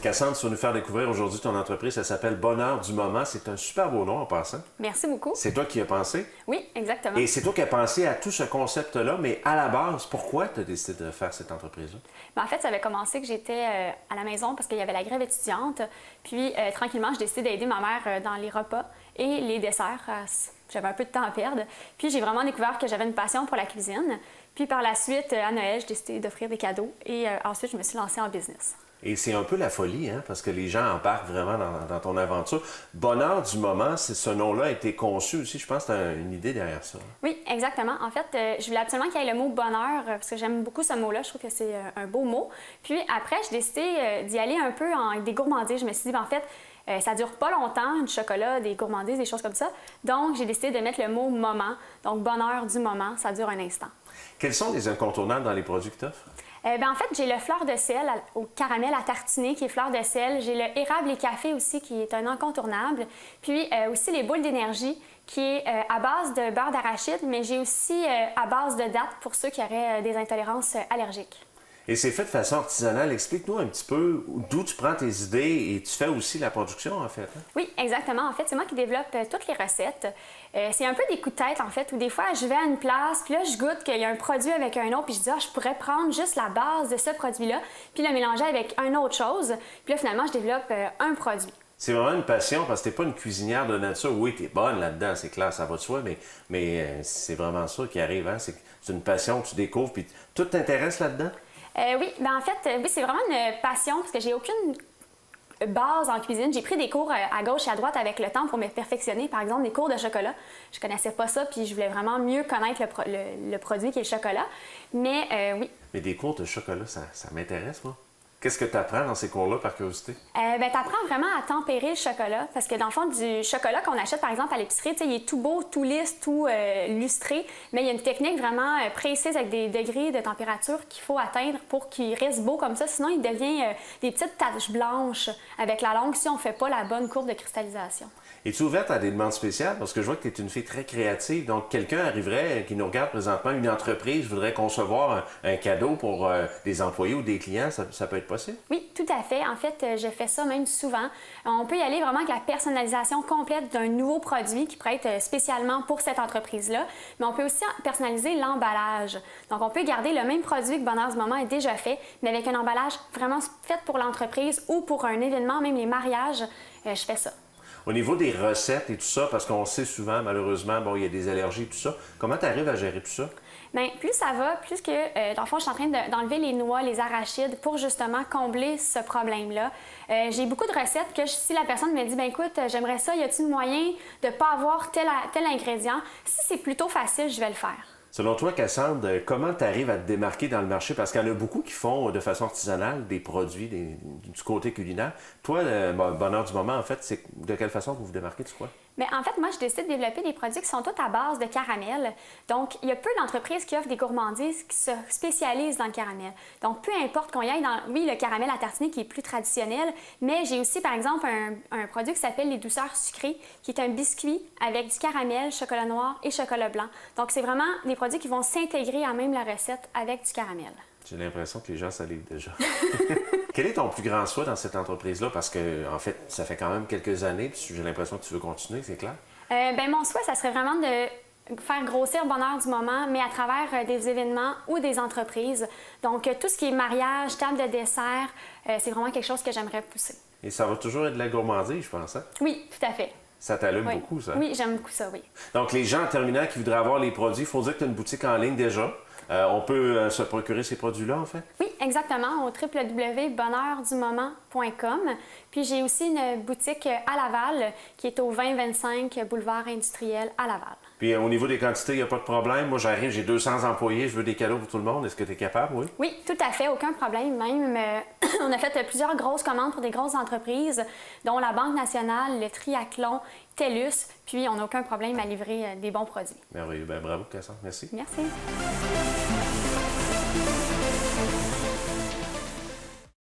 Cassandre, tu vas nous faire découvrir aujourd'hui ton entreprise. Ça s'appelle Bonheur du moment. C'est un super beau nom en passant. Merci beaucoup. C'est toi qui as pensé? Oui, exactement. Et c'est toi qui as pensé à tout ce concept-là, mais à la base, pourquoi tu as décidé de faire cette entreprise-là? En fait, ça avait commencé que j'étais à la maison parce qu'il y avait la grève étudiante. Puis, tranquillement, j'ai décidé d'aider ma mère dans les repas et les desserts. J'avais un peu de temps à perdre. Puis, j'ai vraiment découvert que j'avais une passion pour la cuisine. Puis, par la suite, à Noël, j'ai décidé d'offrir des cadeaux. Et ensuite, je me suis lancée en business. Et c'est un peu la folie, hein, parce que les gens embarquent vraiment dans ton aventure. Bonheur du moment, ce nom-là a été conçu aussi. Je pense que tu as une idée derrière ça. Oui, exactement. En fait, je voulais absolument qu'il y ait le mot bonheur parce que j'aime beaucoup ce mot-là. Je trouve que c'est un beau mot. Puis après, j'ai décidé d'y aller un peu avec des gourmandises. Je me suis dit, en fait, ça dure pas longtemps, du chocolat, des gourmandises, des choses comme ça. Donc, j'ai décidé de mettre le mot moment. Donc, bonheur du moment, ça dure un instant. Quels sont les incontournables dans les produits que tu offres? En fait, j'ai le fleur de sel au caramel à tartiner qui est fleur de sel. J'ai le érable et café aussi qui est un incontournable. Puis aussi les boules d'énergie qui est à base de beurre d'arachide, mais j'ai aussi à base de dattes pour ceux qui auraient des intolérances allergiques. Et c'est fait de façon artisanale. Explique-nous un petit peu d'où tu prends tes idées et tu fais aussi la production, en fait. Hein? Oui, exactement. En fait, c'est moi qui développe toutes les recettes. C'est un peu des coups de tête, en fait, où des fois, je vais à une place, puis là, je goûte qu'il y a un produit avec un autre, puis je dis, je pourrais prendre juste la base de ce produit-là, puis le mélanger avec une autre chose. Puis là, finalement, je développe un produit. C'est vraiment une passion parce que t'es pas une cuisinière de nature. Oui, t'es bonne là-dedans, c'est clair, ça va de soi, mais c'est vraiment ça qui arrive. Hein? C'est une passion que tu découvres, puis tout t'intéresse là-dedans? Oui, en fait, oui, c'est vraiment une passion parce que j'ai aucune base en cuisine. J'ai pris des cours à gauche et à droite avec le temps pour me perfectionner. Par exemple, des cours de chocolat. Je connaissais pas ça, puis je voulais vraiment mieux connaître le produit qui est le chocolat. Mais oui. Mais des cours de chocolat, ça m'intéresse, moi. Qu'est-ce que tu apprends dans ces cours-là, par curiosité? Tu apprends vraiment à tempérer le chocolat. Parce que dans le fond, du chocolat qu'on achète, par exemple, à l'épicerie, il est tout beau, tout lisse, tout lustré. Mais il y a une technique vraiment précise avec des degrés de température qu'il faut atteindre pour qu'il reste beau comme ça. Sinon, il devient des petites taches blanches avec la langue si on ne fait pas la bonne courbe de cristallisation. Es-tu ouverte à des demandes spéciales? Parce que je vois que tu es une fille très créative. Donc, quelqu'un arriverait, qui nous regarde présentement, une entreprise, voudrait concevoir un cadeau pour des employés ou des clients. Ça peut être possible? Oui, tout à fait. En fait, je fais ça même souvent. On peut y aller vraiment avec la personnalisation complète d'un nouveau produit qui pourrait être spécialement pour cette entreprise-là. Mais on peut aussi personnaliser l'emballage. Donc, on peut garder le même produit que Bonheur du moment est déjà fait, mais avec un emballage vraiment fait pour l'entreprise ou pour un événement, même les mariages, je fais ça. Au niveau des recettes et tout ça, parce qu'on sait souvent, malheureusement, bon, il y a des allergies et tout ça. Comment tu arrives à gérer tout ça? Bien, plus ça va, plus que, dans le fond, je suis en train d'enlever les noix, les arachides pour justement combler ce problème-là. J'ai beaucoup de recettes que si la personne me dit, bien écoute, j'aimerais ça, y a-t-il moyen de ne pas avoir tel ingrédient? Si c'est plutôt facile, je vais le faire. Selon toi, Cassandre, comment tu arrives à te démarquer dans le marché? Parce qu'il y en a beaucoup qui font de façon artisanale des produits du côté culinaire. Toi, Bonheur du moment, en fait, c'est de quelle façon vous vous démarquez, tu crois? Mais en fait, moi, je décide de développer des produits qui sont tous à base de caramel. Donc, il y a peu d'entreprises qui offrent des gourmandises qui se spécialisent dans le caramel. Donc, peu importe qu'on y aille dans, oui, le caramel à tartiner qui est plus traditionnel, mais j'ai aussi, par exemple, un produit qui s'appelle les douceurs sucrées, qui est un biscuit avec du caramel, chocolat noir et chocolat blanc. Donc, c'est vraiment des produits qui vont s'intégrer à même la recette avec du caramel. J'ai l'impression que les gens salivent déjà. Quel est ton plus grand souhait dans cette entreprise-là? Parce que, en fait, ça fait quand même quelques années, puis j'ai l'impression que tu veux continuer, c'est clair? Mon souhait, ça serait vraiment de faire grossir Bonheur du moment, mais à travers des événements ou des entreprises. Donc, tout ce qui est mariage, table de dessert, c'est vraiment quelque chose que j'aimerais pousser. Et ça va toujours être de la gourmandise, je pense, hein? Oui, tout à fait. Ça t'allume beaucoup, ça? Oui, j'aime beaucoup ça, oui. Donc, les gens, en terminant, qui voudraient avoir les produits, il faut dire que tu as une boutique en ligne déjà. On peut se procurer ces produits-là, en fait? Oui, exactement, au www.bonheurdumoment.com. Puis j'ai aussi une boutique à Laval qui est au 2025 boulevard industriel à Laval. Puis au niveau des quantités, il n'y a pas de problème. Moi, j'arrive, j'ai 200 employés, je veux des cadeaux pour tout le monde. Est-ce que tu es capable, oui? Oui, tout à fait, aucun problème. Même, on a fait plusieurs grosses commandes pour des grosses entreprises, dont la Banque nationale, le Triathlon, TELUS, puis on n'a aucun problème à livrer des bons produits. Merveilleux. Bien, bravo, Cassandre. Merci. Merci.